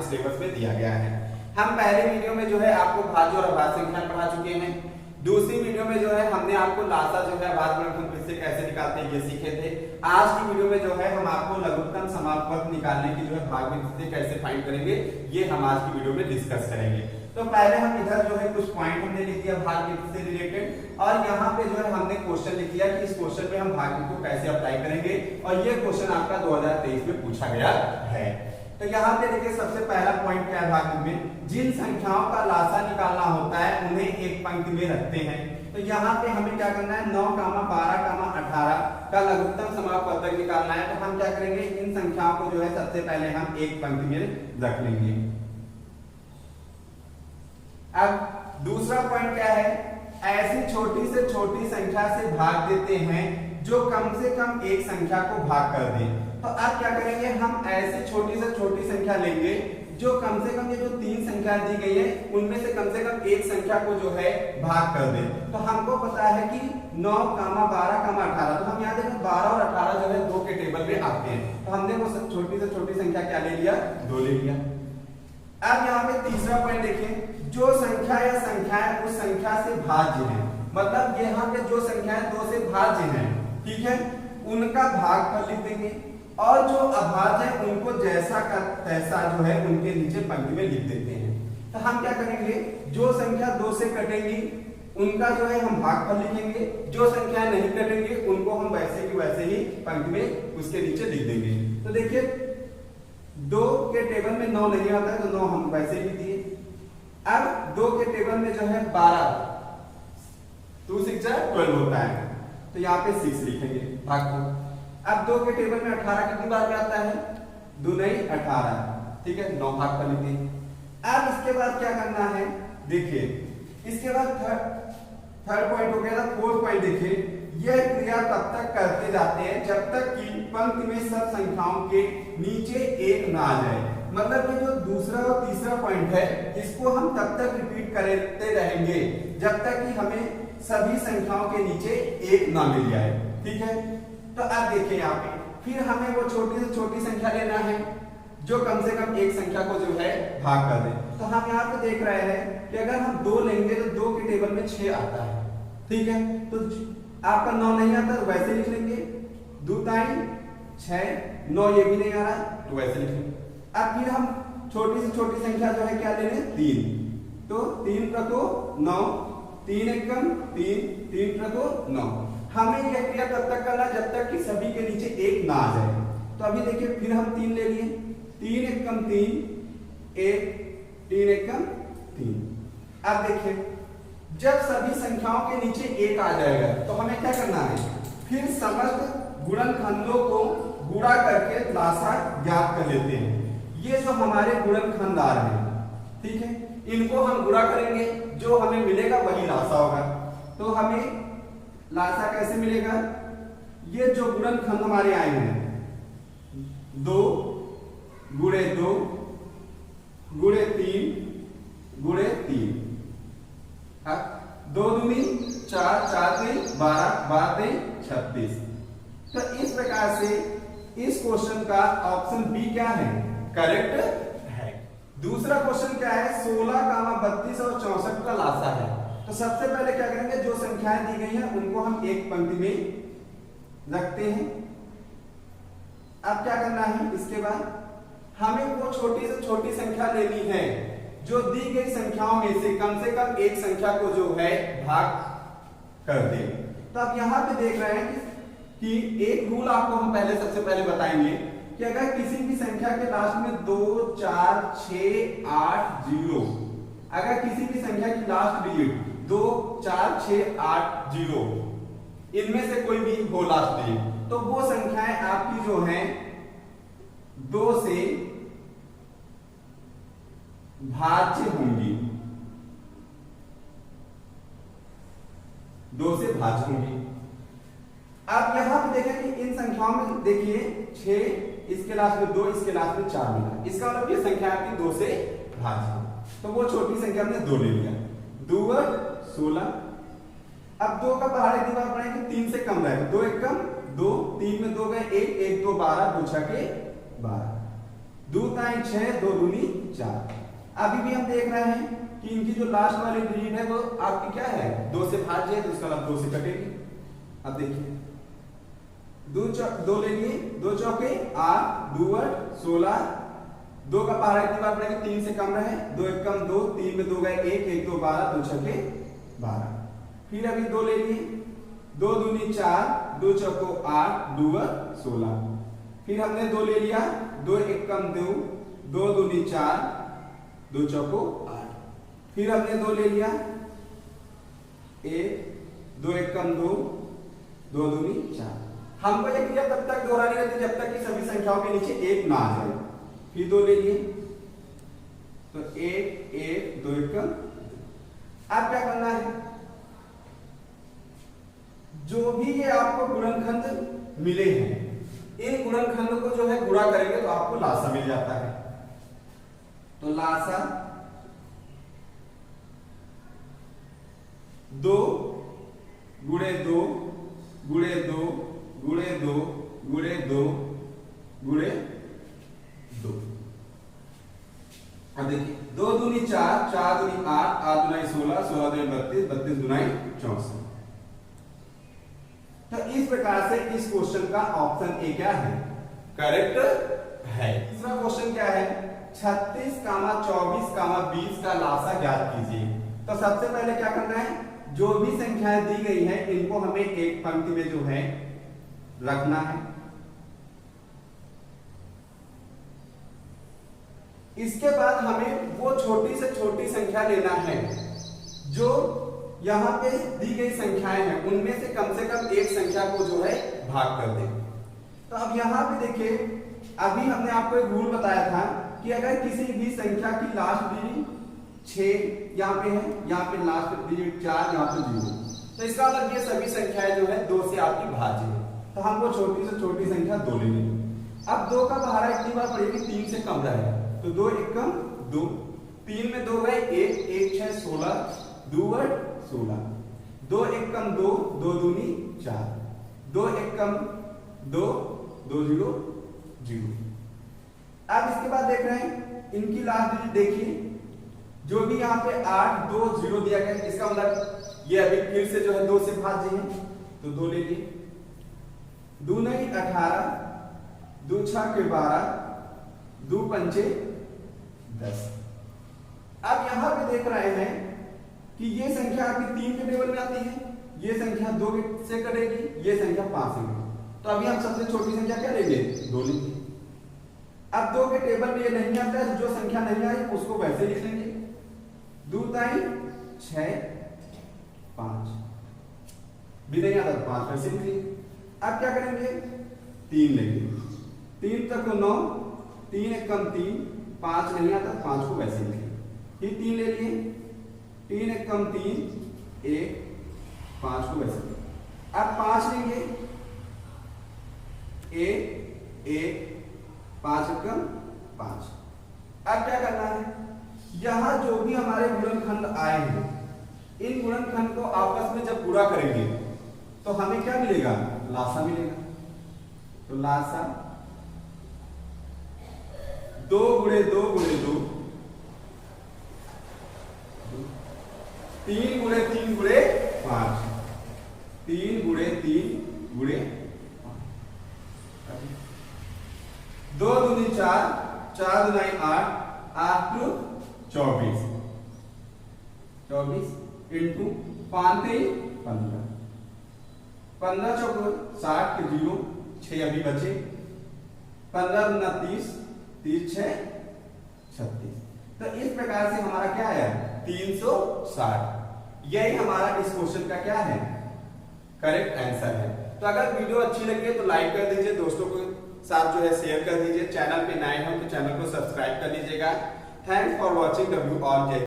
Syllabus में दिया गया है। हम पहले वीडियो में जो है आपको भाज्य और अभाज्य संख्या पढ़ा चुके हैं। दूसरी वीडियो में जो है हमने आपको लासा जो है अभाज्य गुणनखंड से कैसे निकालते हैं ये सीखे थे। आज की वीडियो में जो है हम आपको लघुत्तम समापवर्ग निकालने की जो है भाज्य से कैसे फाइंड करेंगे ये हम आज की वीडियो में डिस्कस करेंगे। तो पहले हम इधर जो है कुछ पॉइंट हमने लिख दिया भाज्य से रिलेटेड, और यहाँ पे जो है हमने क्वेश्चन लिख दिया कि इस क्वेश्चन में हम भाज्य को कैसे अप्लाई करेंगे, और ये क्वेश्चन आपका 2023 में पूछा गया है। तो यहाँ पे देखिए सबसे पहला पॉइंट क्या है भाज्य में, जिन संख्याओं का लासा निकालना होता है उन्हें एक पंक्ति में रखते हैं। तो यहाँ पे हमें क्या करना है, 9, 12, 18 का लघुत्तम समापवर्ग निकालना है। तो हम क्या करेंगे, इन संख्याओं को जो है सबसे पहले हम एक पंक्ति में रख लेंगे। अब दूसरा पॉइंट क्या है, ऐसी छोटी से छोटी संख्या से भाग देते हैं जो कम से कम एक संख्या को भाग कर दे। तो अब क्या करेंगे, हम ऐसी छोटी से छोटी संख्या लेंगे जो कम से कम ये जो 3 संख्या दी गई है उनमें से कम एक संख्या को जो है भाग कर दे। तो हमको पता है कि 9, 12, 18, तो हम यहाँ देखें 12 और 18 जो है 2 के टेबल में आते हैं। तो हमने वो छोटी से छोटी संख्या क्या ले लिया, 2 ले लिया। अब यहाँ पे तीसरा पॉइंट देखिए, जो संख्या या संख्याएं उस संख्या से भाज्य है, मतलब यहाँ पे जो संख्याएं 2 से भाज्य हैं, ठीक है, उनका भागफल लिख देंगे, और जो अभाज्य है उनको जैसा का तैसा जो है उनके नीचे पंक्ति में लिख देते हैं। तो हम क्या करेंगे, जो संख्या 2 से कटेंगी उनका जो है हम भागफल लिखेंगे, जो संख्या नहीं कटेंगे उनको हम वैसे की वैसे ही पंक्ति में उसके नीचे लिख देंगे। तो देखिए 2 के टेबल में 9 नहीं आता है तो 9 हम वैसे ही दिए। अब 2 के टेबल में जो है 12, 2 6 12 होता है, तो यहाँ पे 6 लिखेंगे भागफल। अब 2 के टेबल में 18 कितनी बार में आता है, 2 नहीं 18, ठीक है, 9 भागफल लिख दिए। अब इसके बाद क्या करना है, देखिए इसके बाद थर्ड पॉइंट हो गया था। फोर्थ पॉइंट देखिए, यह क्रिया तब तक करते जाते हैं जब तक कि पंक्ति में सब संख्याओं के नीचे 1 ना आ जाए। मतलब कि जो दूसरा और तीसरा पॉइंट है इसको हम तब तक रिपीट करते रहेंगे जब तक कि हमें सभी संख्याओं के नीचे 1 ना मिल जाए, ठीक है। तो अब देखिए यहाँ पे फिर हमें वो छोटी से छोटी संख्या लेना है जो कम से कम एक संख्या को जो है भाग कर दे। तो हम यहाँ पे देख रहे हैं कि अगर हम 2 लेंगे तो 2 के टेबल में 6 आता है, ठीक है, तो आपका 9 नहीं आता तो वैसे लिख लेंगे, 2 ताई 6, 9 ये भी नहीं आ रहा तो वैसे लिख लेंगे। अब फिर हम छोटी से छोटी संख्या जो है क्या ले लें, 3, तो 3 प्रको 9, 3 एकम 3, 3 प्रको 9। हमें यह क्रिया तब तक करना जब तक कि सभी के नीचे 1 ना आ जाए। तो अभी देखिए फिर हम 3 ले लिए, 3 एकम 3, 1, 3 एकम 3। अब देखिए जब सभी संख्याओं के नीचे 1 आ जाएगा तो हमें क्या करना है, फिर समस्त गुणनखंडों को गुणा करके लासा ज्ञात कर लेते हैं। ये जो हमारे गुणनखंड आ रहे हैं, ठीक है, इनको हम गुणा करेंगे, जो हमें मिलेगा वही लासा होगा। तो हमें लासा कैसे मिलेगा, ये जो गुणनखंड हमारे आए हैं 2 गुणे 2 गुणे 3 गुणे 3, 2 दूनी 4, 4 3 12, 12 3 36। तो इस प्रकार से इस क्वेश्चन का ऑप्शन बी क्या है, करेक्ट है। दूसरा क्वेश्चन क्या है, 16, 32 और 64 का लासा है। तो सबसे पहले क्या करेंगे, जो संख्याएं दी गई हैं उनको हम एक पंक्ति में रखते हैं। अब क्या करना है, इसके बाद हमें वो छोटी से छोटी संख्या लेनी है जो दी गई संख्याओं में से कम एक संख्या को जो है भाग कर दे। तो अब यहाँ पे देख रहे हैं कि एक रूल आपको हम सबसे पहले बताएंगे कि अगर किसी भी संख्या के लास्ट में 2, 4, 6, 8, 0, अगर किसी भी संख्या की लास्ट डिजिट 2, 4, 6, 8, 0 इनमें से कोई भी हो लास्ट डिजिट, तो वो संख्याएं आपकी जो हैं 2 से भाज्य होंगी, 2 से भाज्य होंगी। अब यहां पे देखें कि इन संख्याओं में देखिए 6, इसके लास्ट में 2, इसके लास्ट में 4 मिला, इसका मतलब ये संख्या आपकी 2 से भाज्य, तो वो छोटी संख्या हमने 2 ले लिया, 2 16। अब 2 का पहाड़ी दीवार बनाएंगे 3 से कम रहेगा, 2 एक कम 2, 3 में 2 गए 1, 1 2 12, 2 6 12। 2 ताई 6, 2 दूनी 4। अभी भी हम देख रहे हैं कि इनकी जो लास्ट वाली डिजिट है वो आपकी क्या है, 2 से भाज्य है, तो इसका मतलब 2 से कटेगी। अब देखिए 2 ले लिए, 2 चौके 8, 2 8 16, 2 का पहाड़ा कितनी बार पड़ेगा, 3 से कम रहे, 2 1 कम 2, 3 में 2 गए 1, 1 2 12, 2 छके 12। फिर अभी 2 ले लिए, 2 दूनी 4, 2 चौको 8, 2 16। फिर हमने 2 ले लिया, 2 1 कम 2, 2 दूनी 4, 2 चौको 8। फिर हमने 2 ले लिया, 1 2 1 कम 2, 2 दूनी 4। हमको ये क्रिया तब तक दोहरानी रहती जब तक कि सभी संख्याओं के नीचे 1 ना आ जाए। फिर 2 ले लिए, तो 1 1 2 1 कम। अब क्या करना है, जो भी ये आपको गुणनखंड मिले हैं, इन गुणनखंड को जो है गुणा करेंगे तो आपको लासा मिल जाता है। तो लासा 2 गुणे 2 गुणे 2 गुणे 2 गुणे 2 गुणे 2। अब देखिए 2 दूनी 4, 4 दूनी 8, 8 दूनी 16, 16 दूनी 32, 32 दूनी 64। तो इस प्रकार से इस क्वेश्चन का ऑप्शन ए क्या है, करेक्ट है। तीसरा क्वेश्चन क्या है, 36, 24, 20 का लासा ज्ञात कीजिए। तो सबसे पहले क्या करना है, जो भी संख्याएं दी गई हैं इनको हमें एक पंक्ति में जो है रखना है। इसके बाद हमें वो छोटी से छोटी संख्या लेना है जो यहां पे दी गई संख्याएं हैं उनमें से कम एक संख्या को जो है भाग कर दे। तो अब यहां पे देखिए, अभी हमने आपको एक रूल बताया था कि अगर किसी भी संख्या की लास्ट डिजिट 6 यहाँ पे है, यहाँ पे लास्ट डिजिट 4, यहाँ पे 0, तो इसका मतलब ये सभी संख्याएं जो है 2 से आपकी भाज्य है। तो हमको छोटी से छोटी संख्या 2 लेनी है। अब 2 का पहाड़ा इतनी बार पड़ेगी, 3 से कम रहे, तो 2 1 कम 2, 3 में 2 गए 1, 1 6 16, 2 8 16, 2 1 कम 2, 2 दूनी 4, 2 1 कम 2, 2 0 0। अब इसके बाद देख रहे हैं इनकी लास्ट डिजिट देखिए, जो भी यहाँ पे 8 2 0 दिया गया, इसका मतलब ये अभी फिर से जो है 2 से भाज्य है, तो 2 ले लिए, 2 नहीं 18, 2 6 के 12, 2 पंचे 10। अब यहां पे देख रहे हैं कि ये संख्या आपकी 3 के टेबल में आती है, ये संख्या 2 से कटेगी, ये संख्या 5 से कटेगी। तो अभी हम सबसे छोटी संख्या क्या लेंगे, 2 लेंगे। अब 2 के टेबल में ये नहीं आता है, जो संख्या नहीं आई उसको वैसे लिख लेंगे, 2 ताई 6 5 भी नहीं आता, 5 वैसे लिख लेंगे। अब क्या करेंगे, 3 लेंगे, 3 तक 9, 3 1 कम 3, 5 नहीं आता, 5 को वैसे लिखेंगे। फिर 3 ले लिए, 3 1 कम 3 1, 5 को वैसे। अब 5 लेंगे, 1 1 5 1 कम 5। अब क्या करना है, यहां जो भी हमारे गुणनखंड आए हैं इन गुणनखंड को आपस में जब पूरा करेंगे तो हमें क्या मिलेगा, लासा मिलेगा। तो लासा 2 गुणे 2 गुणे 2, 3 गुणे 3 गुणे 5, 3 गुणे 3 गुणे 5, 2 दूनी 4, 4 दूनी 8, 8 2 24, 24 इंटू 5 3 15, 15 चौक 60 के 0, 6 अभी बचे, 15 दूना 30, 30 6 36। तो इस प्रकार से हमारा क्या है, 360। यही हमारा इस क्वेश्चन का क्या है, करेक्ट आंसर है। तो अगर वीडियो अच्छी लगी तो लाइक कर दीजिए, दोस्तों को साथ जो है शेयर कर दीजिए, चैनल पे नए हो तो चैनल को सब्सक्राइब कर लीजिएगा। Thanks for watching W all.